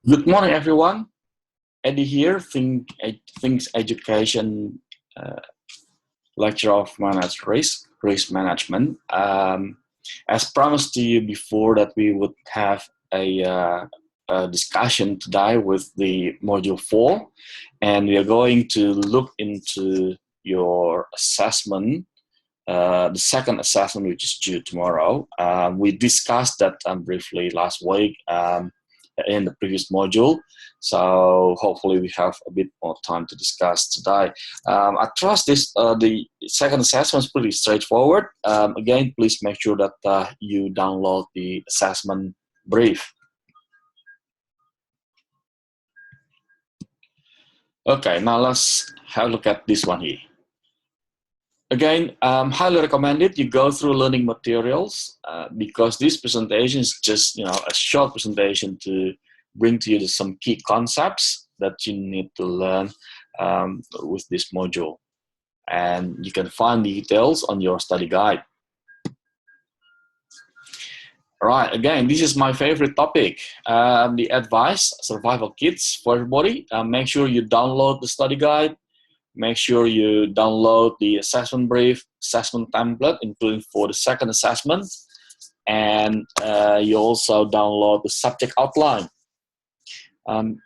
Good morning, everyone. Eddie here, Things Education lecturer of managed risk management. As promised to you before, that we would have a discussion today with the module 4, and we are going to look into your assessment, the second assessment, which is due tomorrow. We discussed that briefly last week in the previous module, so hopefully we have a bit more time to discuss today. I trust the second assessment is pretty straightforward. Again, please make sure that you download the assessment brief. Okay, now let's have a look at this one here. Again, highly recommended you go through learning materials because this presentation is just a short presentation to bring to you some key concepts that you need to learn with this module, and you can find details on your study guide. All right, again, this is my favorite topic, the advice, survival kits for everybody. Make sure you download the study guide. Make sure you download the assessment brief, assessment template, including for the second assessment. And you also download the subject outline. And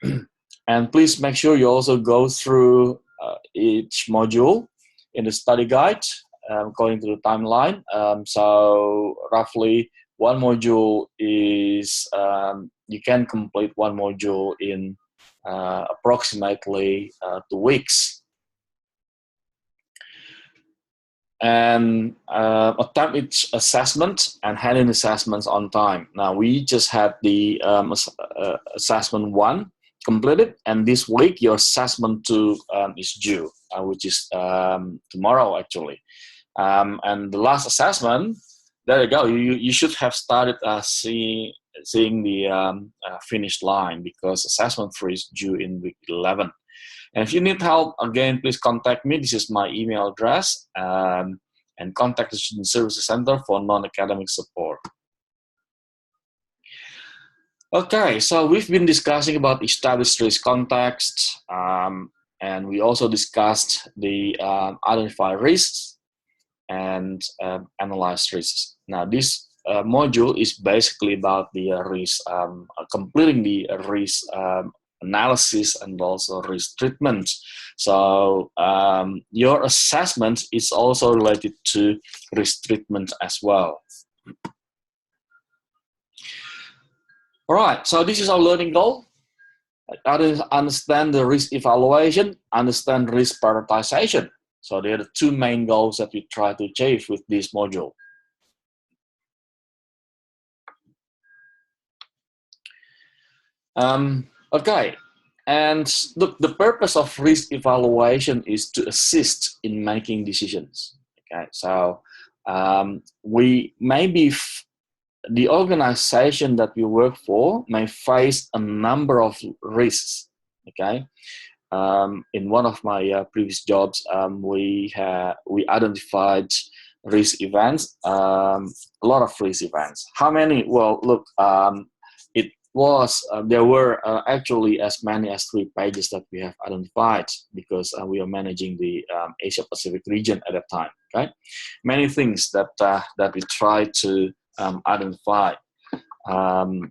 please make sure you also go through each module in the study guide according to the timeline. So roughly one module is, you can complete one module in approximately 2 weeks. And attempt each assessment and hand in assessments on time. Now, we just had the assessment 1 completed, and this week your assessment 2 is due, which is tomorrow actually. And the last assessment, there you go. You should have started seeing the finish line, because assessment 3 is due in week 11. And if you need help, again, please contact me. This is my email address, and contact the Student Services Center for non-academic support. Okay, so we've been discussing about established risk context, and we also discussed the identify risks and analyze risks. Now, this module is basically about the risk, completing the risk analysis and also risk treatment. So your assessment is also related to risk treatment as well. All right, so this is our learning goal. Understand the risk evaluation, understand risk prioritization. So they are the 2 main goals that we try to achieve with this module. Okay, and look, the purpose of risk evaluation is to assist in making decisions. Okay, so the organization that we work for may face a number of risks. Okay, in one of my previous jobs, we identified risk events, a lot of risk events. How many? Well, look, there were actually as many as 3 pages that we have identified, because we are managing the Asia Pacific region at that time. Okay, many things that we try to identify,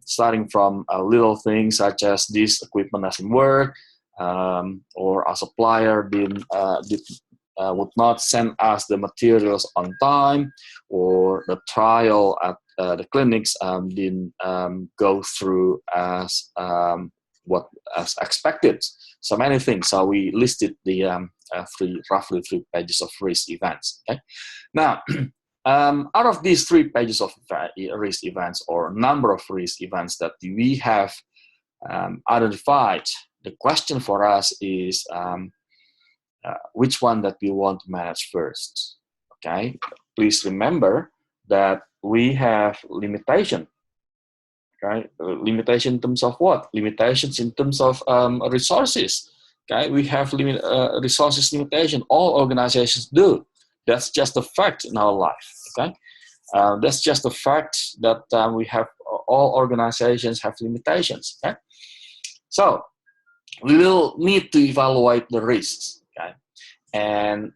starting from little things such as this equipment doesn't work, or a supplier would not send us the materials on time, or the trial at the clinics didn't go through as expected. So many things. So we listed the roughly 3 pages of risk events. Okay, now out of these 3 pages of risk events, or number of risk events that we have identified, the question for us is which one that we want to manage first. Okay, please remember that we have limitation. Okay, limitation in terms of what? Limitations in terms of resources. Okay, we have resources limitation. All organizations do. That's just a fact in our life. Okay, that's just a fact that we have. All organizations have limitations. Okay, So we will need to evaluate the risks. Okay, and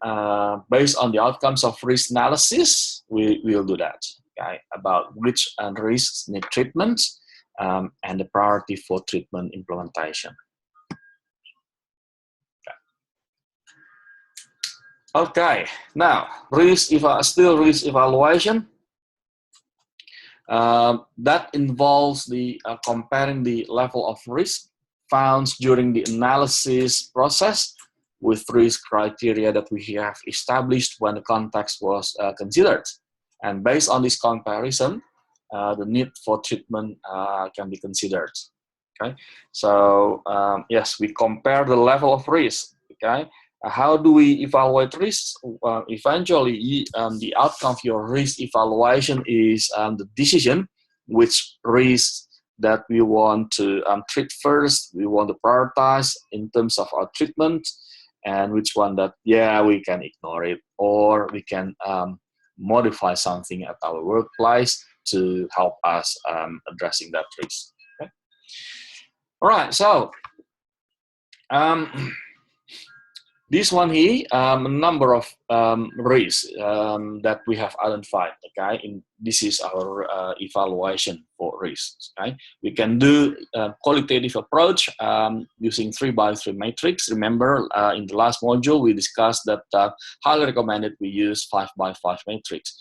based on the outcomes of risk analysis, we will do that. Okay, about which risks need treatment and the priority for treatment implementation. Okay, now still risk evaluation. That involves the comparing the level of risk found during the analysis process with risk criteria that we have established when the context was considered. And based on this comparison, the need for treatment can be considered. Okay, so yes, we compare the level of risk. Okay, how do we evaluate risks? Eventually, the outcome of your risk evaluation is the decision which risks that we want to treat first, we want to prioritize in terms of our treatment, and which one that, yeah, we can ignore it, or we can modify something at our workplace to help us addressing that risk. Okay? All right, so this one here, a number of risks that we have identified. Okay, this is our evaluation for risks. Okay, we can do a qualitative approach using 3x3 matrix. Remember, in the last module we discussed that highly recommended we use 5x5 matrix.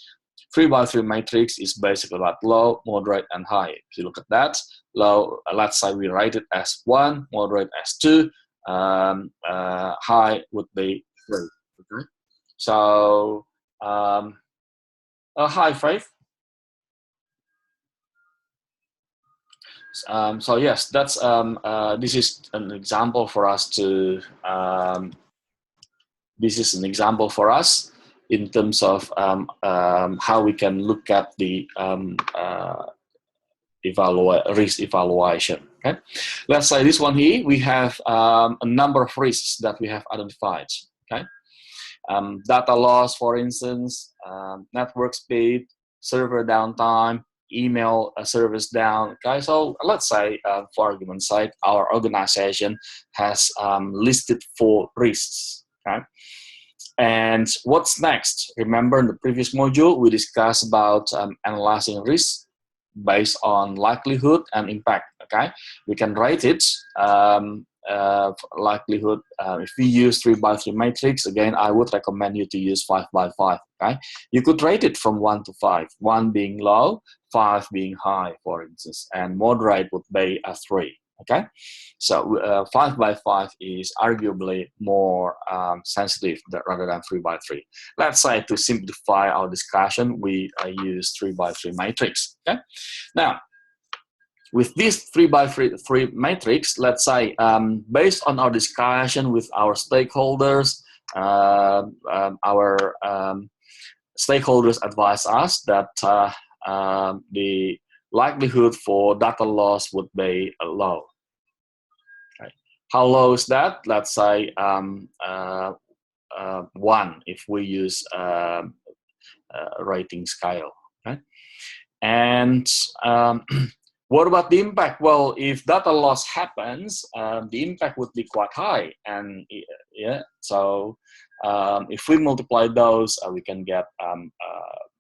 3x3 matrix is basically about low, moderate, and high. If you look at that, low, let's say we rate it as 1, moderate as 2. High would be 3. Okay? So a high faith. So yes, that's this is an example for us to. This is an example for us in terms of how we can look at the risk evaluation. Okay, let's say this one here, we have a number of risks that we have identified. Okay, data loss, for instance, network speed, server downtime, email service down. Okay, so let's say for argument's sake, our organization has listed 4 risks. Okay, and what's next? Remember in the previous module we discussed about analyzing risks based on likelihood and impact. Okay, we can rate it likelihood. If we use 3x3 matrix, again, I would recommend you to use 5x5. Okay, you could rate it from 1 to 5, 1 being low, 5 being high, for instance, and moderate would be a 3. Okay, so 5x5 is arguably more sensitive rather than 3x3. Let's say to simplify our discussion, we use 3x3 matrix. Okay, now with this 3x3 matrix, let's say based on our discussion with our stakeholders, our stakeholders advise us that the likelihood for data loss would be low. Okay. How low is that? Let's say 1 if we use rating scale. Okay. And what about the impact? Well, if data loss happens, the impact would be quite high, and yeah, so if we multiply those, we can get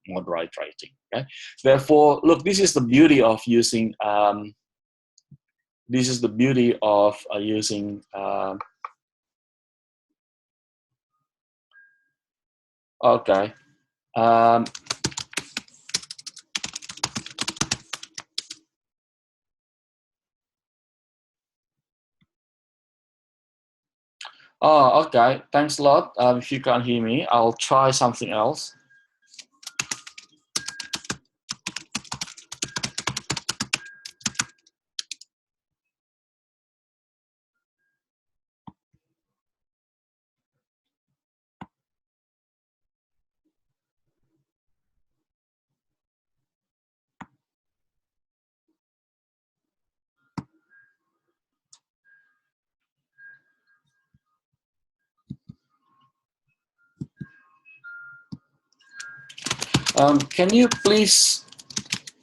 moderate rating. Okay, therefore, look, this is the beauty of using. This is the beauty of using. Okay. Oh, okay. Thanks a lot. If you can't hear me, I'll try something else. Can you please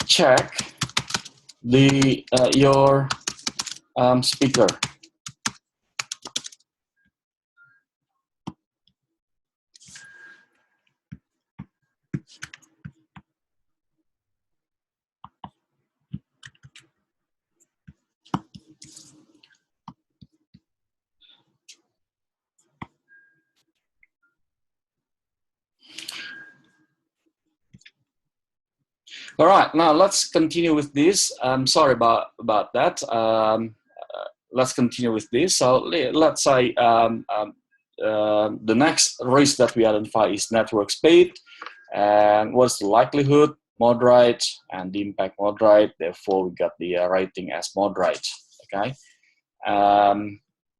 check the your Speaker. All right, now let's continue with this. Sorry about that. Let's continue with this. So let's say the next risk that we identify is network speed, and what's the likelihood, moderate, and the impact moderate. Therefore, we got the rating as moderate. Okay,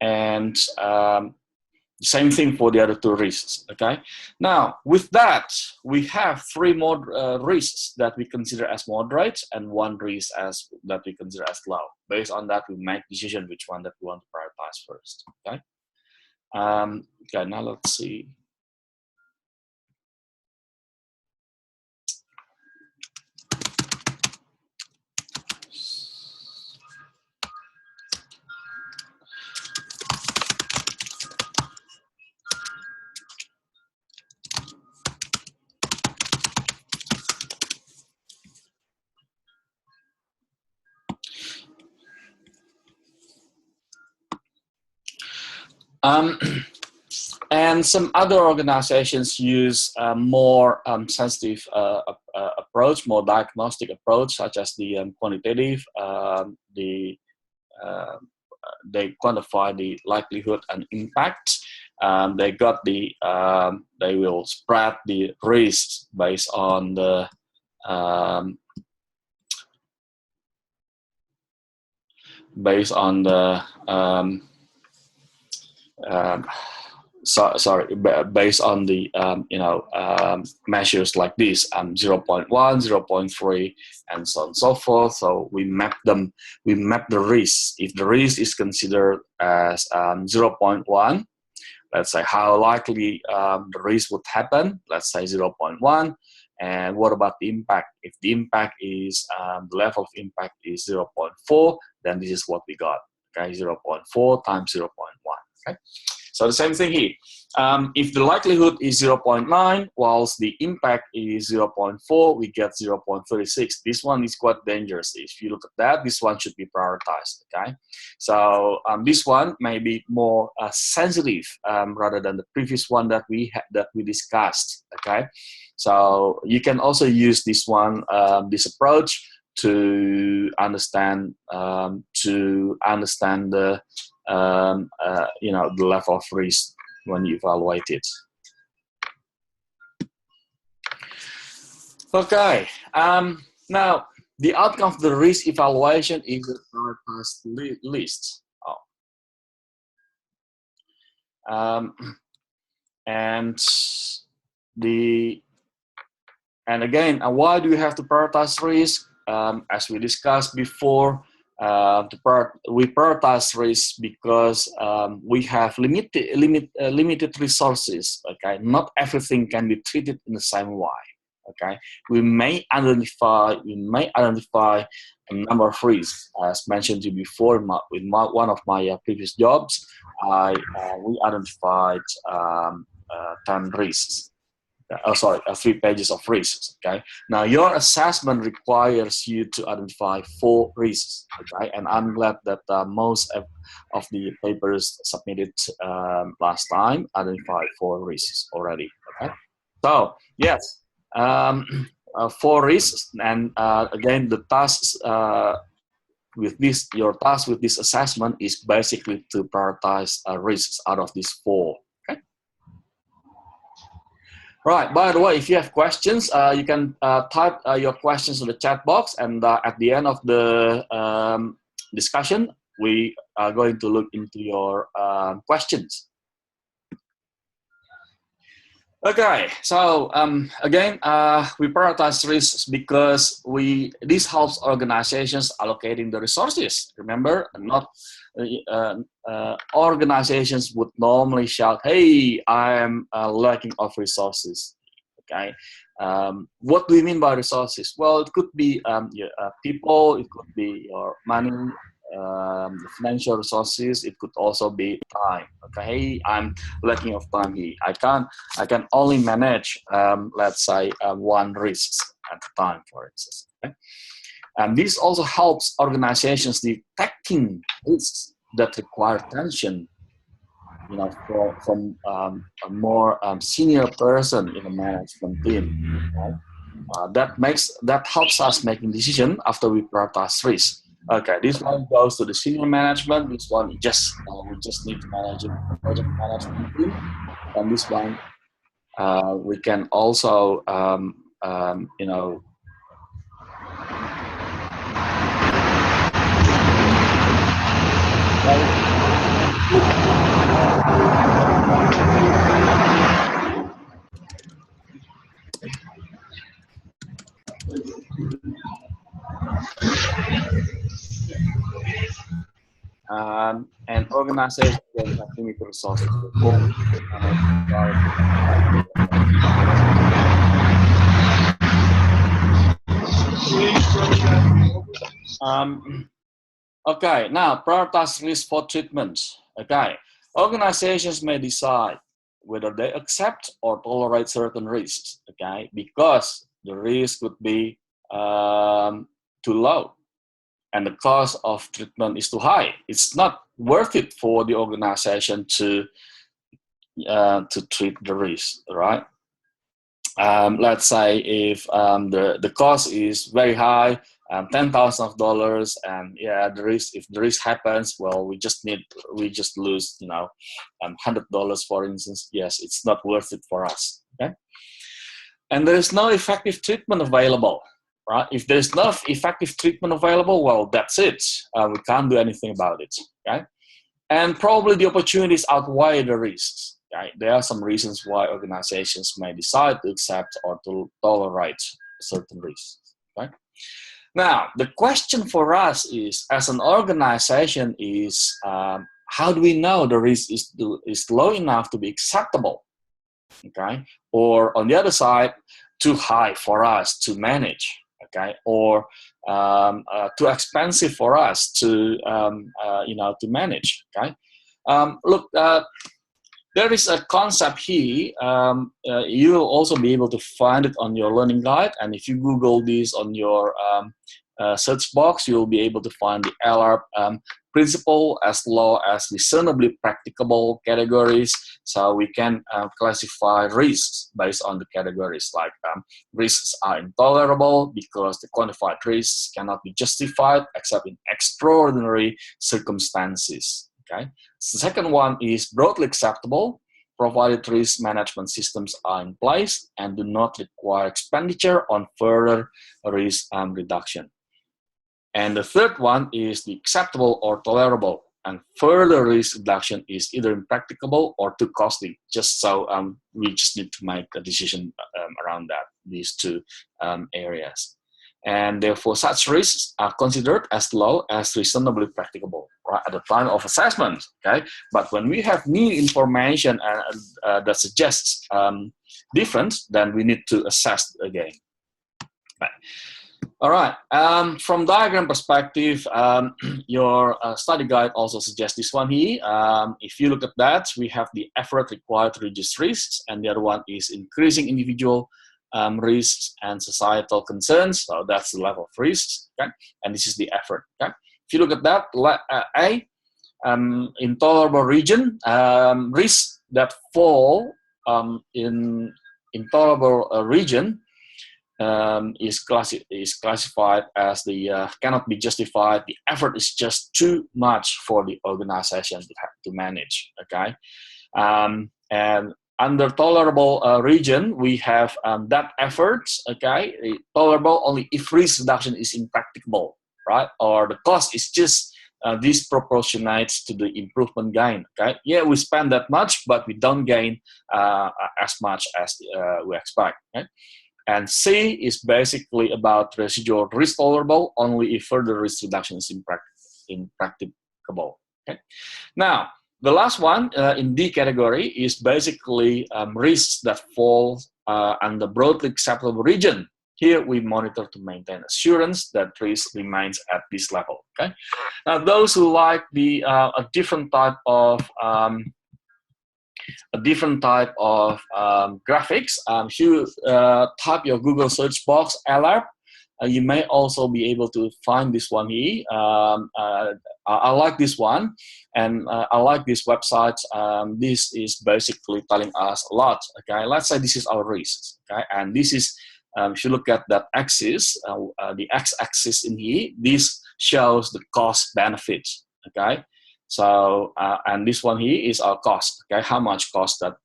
and same thing for the other two risks. Okay. Now, with that, we have three more risks that we consider as moderate and one risk as that we consider as low. Based on that, we make decision which one that we want to prioritize first. Okay. Okay. Now let's see. And some other organizations use a more sensitive approach, more diagnostic approach, such as the quantitative. They quantify the likelihood and impact. They got the they will spread the risks based on the based on the measures like this, 0.1, 0.3, and so on and so forth. So we map them. We map the risk. If the risk is considered as 0.1, let's say how likely the risk would happen. Let's say 0.1. And what about the impact? If the impact is the level of impact is 0.4, then this is what we got. Okay, 0.4 times 0.1. Okay. So the same thing here. If the likelihood is 0.9, whilst the impact is 0.4, we get 0.36. This one is quite dangerous. If you look at that, this one should be prioritized. Okay, so this one may be more sensitive rather than the previous one that we discussed. Okay, so you can also use this one, this approach to understand the the level of risk when you evaluate it. Okay, now the outcome of the risk evaluation is a prioritized list. And again, why do we have to prioritize risk? As we discussed before, we prioritize risk because we have limited resources. Okay, not everything can be treated in the same way. Okay, we may identify a number of risks, as mentioned to you before. One of my previous jobs, we identified 10 risks. 3 pages of risks. Okay. Now your assessment requires you to identify 4 risks. Okay, and I'm glad that most of the papers submitted last time identified 4 risks already. Okay. So yes, 4 risks, and again, the tasks with this, your task with this assessment is basically to prioritize risks out of these 4. Right. By the way, if you have questions, you can type your questions in the chat box, and at the end of the discussion, we are going to look into your questions. Okay. So again, we prioritize risks because this helps organizations allocating the resources. Remember, not organizations would normally shout, "Hey, I am lacking of resources." Okay, what do you mean by resources? Well, it could be your people, it could be your money, the financial resources. It could also be time. Okay, hey, I'm lacking of time here. I can only manage, let's say, one risk at a time, for instance. Okay? And this also helps organizations detecting risks that require attention, you know, from a more senior person in a management team. Right? That helps us making decision after we prioritize risk. Okay, this one goes to the senior management. This one we just need to manage the project management team, and this one we can also you know. And organization will have limited resources to okay, now prioritize risk for treatment. Okay, organizations may decide whether they accept or tolerate certain risks. Okay, because the risk could be too low and the cost of treatment is too high. It's not worth it for the organization to treat the risk, right? Let's say if the cost is very high, $10,000, and yeah, if the risk happens, well, we just lose, you know, $100, for instance. Yes, it's not worth it for us. Okay, and there is no effective treatment available. Right? If there's no effective treatment available, well, that's it. We can't do anything about it. Okay, and probably the opportunities outweigh the risks. Okay? There are some reasons why organizations may decide to accept or to tolerate certain risks. Okay? Now, the question for us is, as an organization, is how do we know the risk is low enough to be acceptable? Okay, or on the other side, too high for us to manage. Okay, or too expensive for us to you know, to manage. Okay, look, there is a concept here. You will also be able to find it on your learning guide, and if you Google this on your search box, you will be able to find the LR principle as low as reasonably practicable categories. So we can classify risks based on the categories, like risks are intolerable because the quantified risks cannot be justified except in extraordinary circumstances. Okay. The second one is broadly acceptable, provided risk management systems are in place and do not require expenditure on further risk reduction. And the third one is the acceptable or tolerable, and further risk reduction is either impracticable or too costly. Just so we just need to make a decision around that, these two areas. And therefore, such risks are considered as low as reasonably practicable, right, at the time of assessment. Okay, but when we have new information that suggests different, then we need to assess again. Right. All right. From diagram perspective, your study guide also suggests this one here. If you look at that, we have the effort required to reduce risks, and the other one is increasing individual risks and societal concerns. So that's the level of risks. Okay, and this is the effort. Okay, if you look at that, intolerable region, risks that fall in intolerable region. Is classified as the cannot be justified. The effort is just too much for the organization to have to manage. Okay, and under tolerable region, we have that effort. Okay, tolerable only if risk reduction is impracticable, right? Or the cost is just disproportionate to the improvement gain. Okay, yeah, we spend that much, but we don't gain as much as we expect. Okay? And C is basically about residual risk tolerable only if further risk reduction is impracticable. Okay. Now, the last one in D category is basically risks that fall under broadly acceptable region. Here we monitor to maintain assurance that risk remains at this level. Okay. Now, those who like the a different type of graphics, if you type your Google search box ALARP, you may also be able to find this one here. I like this one, and I like this website. This is basically telling us a lot. Okay, let's say this is our risks. Okay, and this is if you look at that axis, the x-axis in here, this shows the cost benefits. Okay, so and this one here is our cost. Okay, how much cost that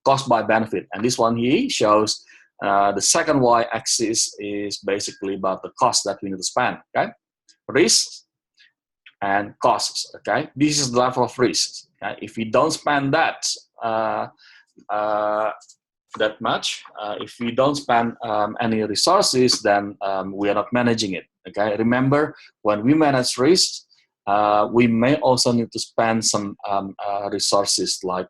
cost by benefit, and this one here shows. The second y-axis is basically about the cost that we need to spend. Okay, risks and costs. Okay, this is the level of risks. Okay, if we don't spend that that much, if we don't spend any resources, then we are not managing it. Okay, remember when we manage risks, we may also need to spend some resources like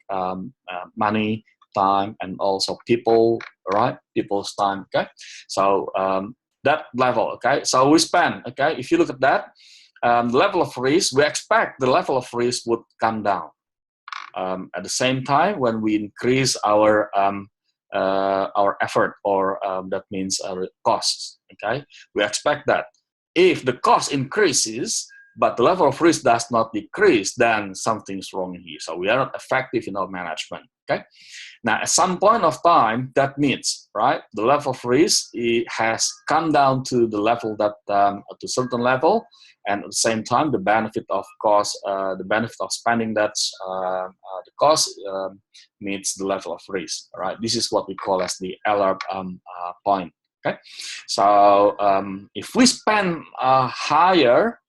money, time, and also people, right? People's time. Okay, so that level. Okay, so we spend. Okay, if you look at that, the level of risk, we expect the level of risk would come down. At the same time, when we increase our effort, or that means our costs. Okay, we expect that if the cost increases but the level of risk does not decrease, then something's wrong in here. So we are not effective in our management. Okay. Now, at some point of time, that means, right, the level of risk, it has come down to the level that to a certain level, and at the same time, the benefit of cost, the benefit of spending that the cost meets the level of risk. Right. This is what we call as the ALARP point. Okay. So if we spend higher.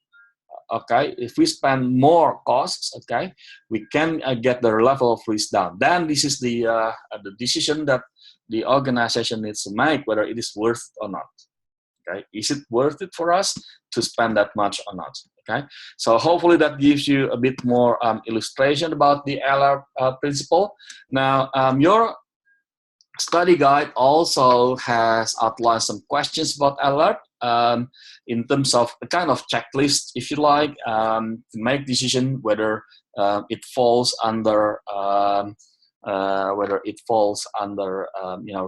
Okay, if we spend more costs, okay, we can get the level of risk down. Then this is the decision that the organization needs to make, whether it is worth it or not. Okay, is it worth it for us to spend that much or not? Okay, so hopefully that gives you a bit more illustration about the ALARP principle. Now, your study guide also has outlined some questions about ALARP. In terms of a kind of checklist, if you like, to make decision whether it falls under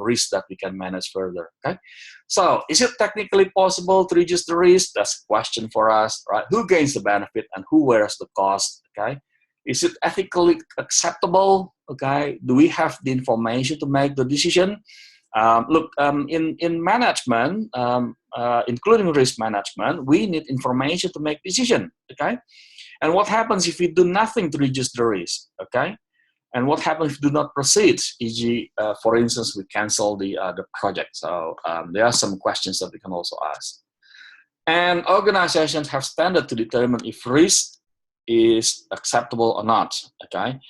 risk that we can manage further. Okay, so is it technically possible to reduce the risk? That's a question for us, right? Who gains the benefit and who wears the cost? Okay, is it ethically acceptable? Okay, do we have the information to make the decision? In management, including risk management, we need information to make decision. Okay, and what happens if we do nothing to reduce the risk? Okay, and what happens if we do not proceed? E.g., for instance, we cancel the project. So there are some questions that we can also ask. And organizations have standards to determine if risk is acceptable or not. Okay,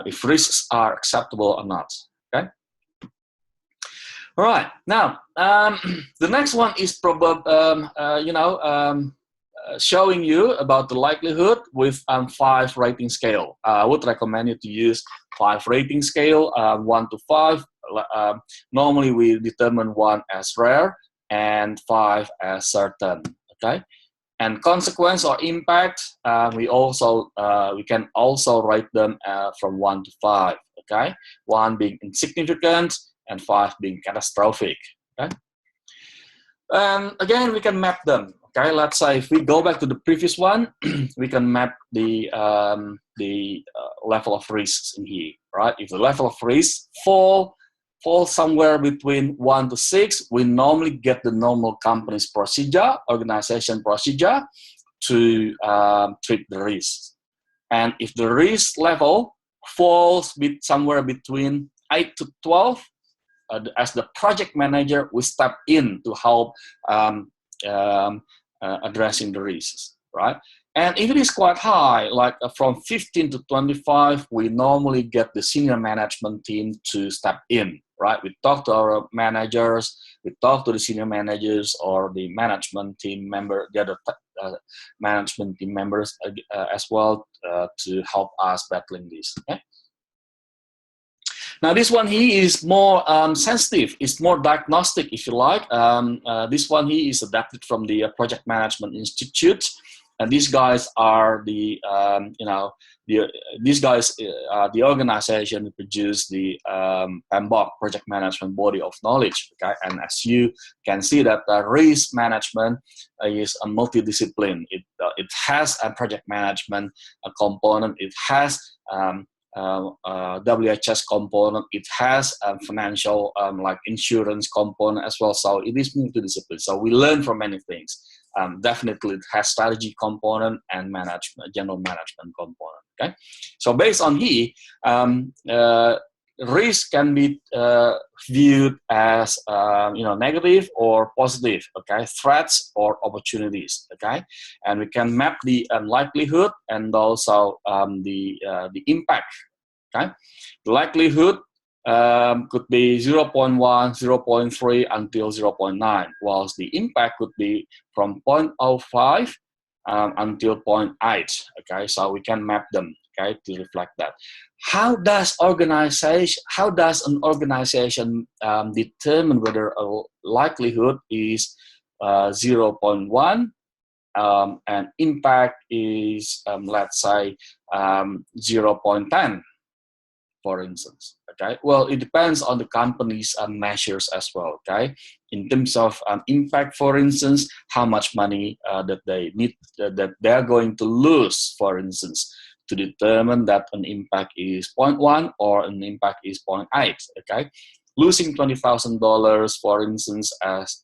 if risks are acceptable or not. Okay. All right. Now, the next one is showing you about the likelihood with 5 rating scale. I would recommend you to use 5 rating scale, 1 to 5. Normally, we determine 1 as rare and 5 as certain. Okay. And consequence or impact, we can also rate them from 1 to 5. Okay. 1 being insignificant, and 5 being catastrophic. Okay, and again we can map them. Okay, let's say if we go back to the previous one, we can map the level of risks in here. Right, if the level of risk falls somewhere between 1 to 6, we normally get the normal company's procedure, organization procedure to treat the risks. And if the risk level falls somewhere between 8 to 12. As the project manager, we step in to help addressing the risks, right? And if it is quite high, like from 15 to 25, we normally get the senior management team to step in, right? We talk to our managers, we talk to the senior managers or the management team member, the other management team members as well to help us battling this. Okay? Now this one here is more sensitive. It's more diagnostic, if you like. This one here is adapted from the Project Management Institute, and these guys are the these guys are the organization who produce the PMBOK, Project Management Body of Knowledge. Okay, and as you can see that risk management is a multidiscipline. It has a project management component. It has WHS component. It has a financial like insurance component as well. So it is multidiscipline. So we learn from many things. Definitely it has strategy component and management, general management component. Okay, so based on here, risk can be viewed as negative or positive. Okay, threats or opportunities. Okay, and we can map the likelihood and also the impact. Okay, the likelihood could be 0.1, 0.3 until 0.9, whilst the impact could be from 0.05 until 0.8. Okay, so we can map them, okay, to reflect that. How does an organization determine whether a likelihood is 0.1 and impact is let's say 0.10? For instance, okay. Well, it depends on the company's measures as well. Okay, in terms of impact, for instance, how much money that they need, that they are going to lose, for instance, to determine that an impact is 0.1 or an impact is 0.8. Okay, losing $20,000, for instance, as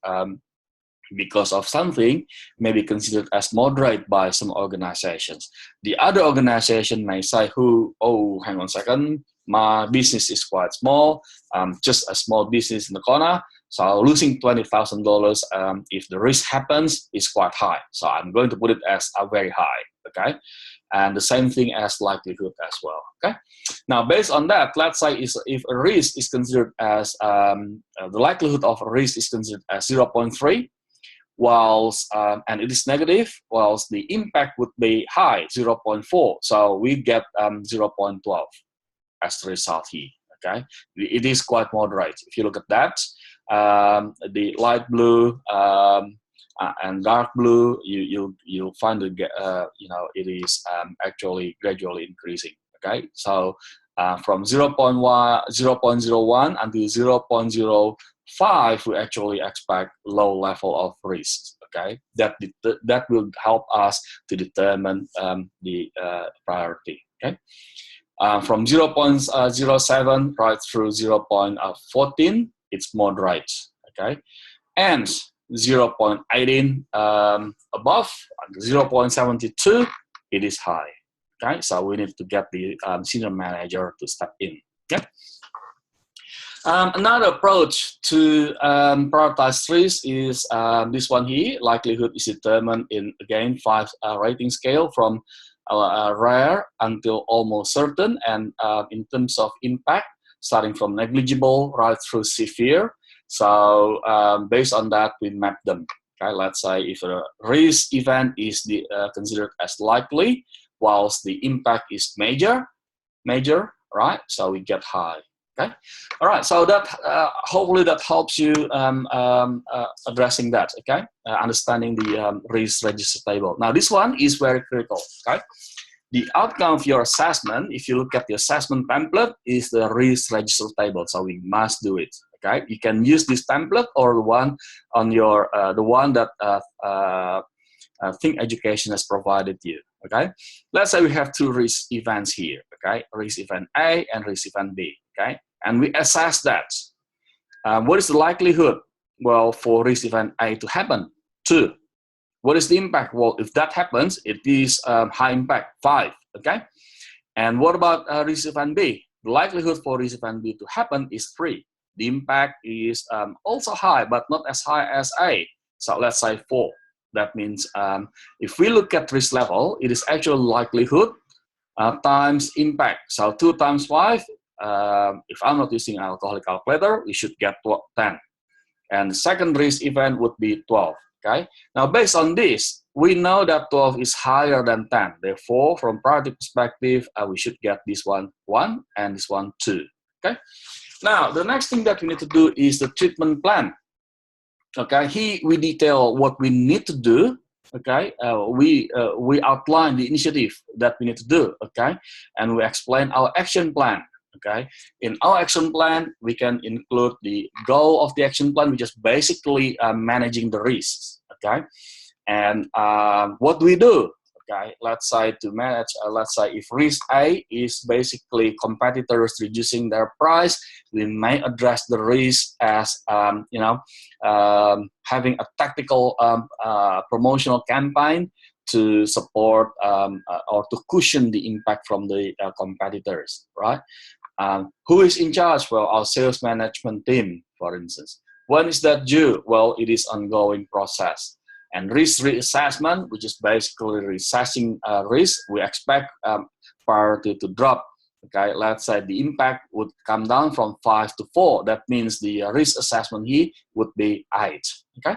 because of something may be considered as moderate by some organizations. The other organization may say, oh, hang on a second, my business is quite small, just a small business in the corner, so losing $20,000 if the risk happens is quite high. So I'm going to put it as a very high, okay? And the same thing as likelihood as well, okay? Now, based on that, let's say if a risk is considered as, the likelihood of a risk is considered as 0.3, whilst, and it is negative, whilst the impact would be high, 0.4. So we get 0.12 as the result here, okay? It is quite moderate. If you look at that, the light blue and dark blue, you'll find it, it is actually gradually increasing, okay? So from 0.01 until 0.05, we actually expect low level of risk, okay? That will help us to determine the priority, okay? From 0.07 right through 0.14, it's moderate, okay? And 0.18 above, 0.72, it is high, okay? So we need to get the senior manager to step in, okay? Another approach to prioritize risk is this one here. Likelihood is determined in, again, 5 rating scale from rare until almost certain, and in terms of impact, starting from negligible right through severe. So based on that, we map them. Okay, let's say if a risk event is considered as likely, whilst the impact is major, right? So we get high. Okay, all right. So that hopefully that helps you addressing that. Okay, understanding the risk register table. Now this one is very critical. Okay, the outcome of your assessment, if you look at the assessment template, is the risk register table. So we must do it. Okay, you can use this template or the one on your the one that Think Education has provided you. Okay, let's say we have 2 risk events here. Okay, risk event A and risk event B. Okay, and we assess that. What is the likelihood? Well, for risk event A to happen, 2. What is the impact? Well, if that happens, it is high impact, 5. Okay, and what about risk event B? The likelihood for risk event B to happen is 3. The impact is also high, but not as high as A. So let's say 4. That means if we look at risk level, it is actual likelihood times impact. So 2 times 5, if I'm not using an alcoholic calculator, we should get 10. And the second risk event would be 12. Okay. Now, based on this, we know that 12 is higher than 10. Therefore, from priority perspective, we should get this one 1 and this one 2. Okay. Now, the next thing that we need to do is the treatment plan. Okay, here we detail what we need to do. Okay, we outline the initiative that we need to do. Okay, and we explain our action plan. Okay, in our action plan, we can include the goal of the action plan, which is basically managing the risks. Okay, and what do we do? Okay, let's say to manage, let's say if risk A is basically competitors reducing their price, we may address the risk as, having a tactical promotional campaign to support or to cushion the impact from the competitors, right? Who is in charge? Well, our sales management team, for instance. When is that due? Well, it is ongoing process. And risk reassessment, which is basically reassessing risk, we expect priority to drop. Okay, let's say the impact would come down from 5 to 4. That means the risk assessment here would be 8. Okay,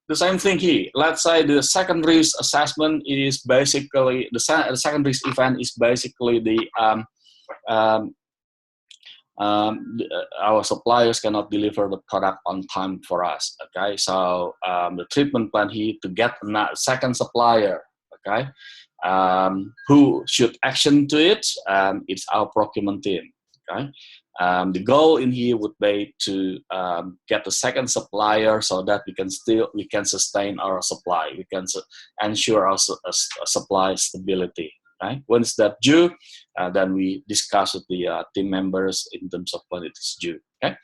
the same thing here. Let's say the second risk assessment is basically the second risk event is basically the our suppliers cannot deliver the product on time for us. Okay, so the treatment plan here to get a second supplier. Okay, who should action to it? It's our procurement team. Okay, the goal in here would be to get the second supplier so that we can sustain our supply. We can ensure our supply stability. Right? Once that due, then we discuss with the team members in terms of when it is due. Okay.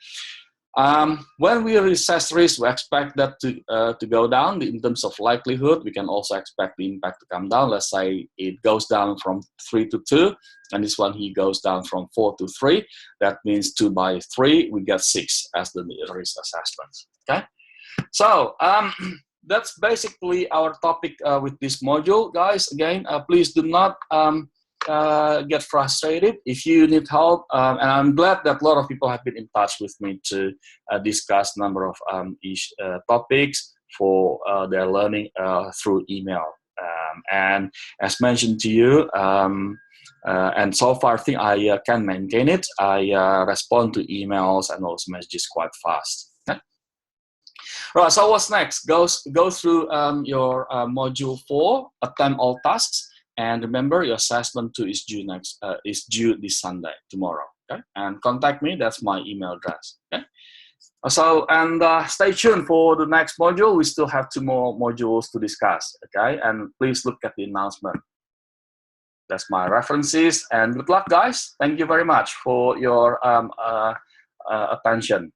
When we reassess risk, we expect that to go down in terms of likelihood. We can also expect the impact to come down. Let's say it goes down from 3 to 2, and this one here goes down from 4 to 3. That means 2 by 3, we get 6 as the risk assessment. Okay. So that's basically our topic with this module, guys. Again, please do not get frustrated if you need help. And I'm glad that a lot of people have been in touch with me to discuss a number of topics for their learning through email. And as mentioned to you, and so far I think I can maintain it. I respond to emails and also messages quite fast. Right, so what's next? Go through your module 4, attempt all tasks, and remember your assessment 2 is due this Sunday, tomorrow. Okay, and contact me. That's my email address. Okay, so and stay tuned for the next module. We still have 2 more modules to discuss. Okay, and please look at the announcement. That's my references, and good luck, guys. Thank you very much for your attention.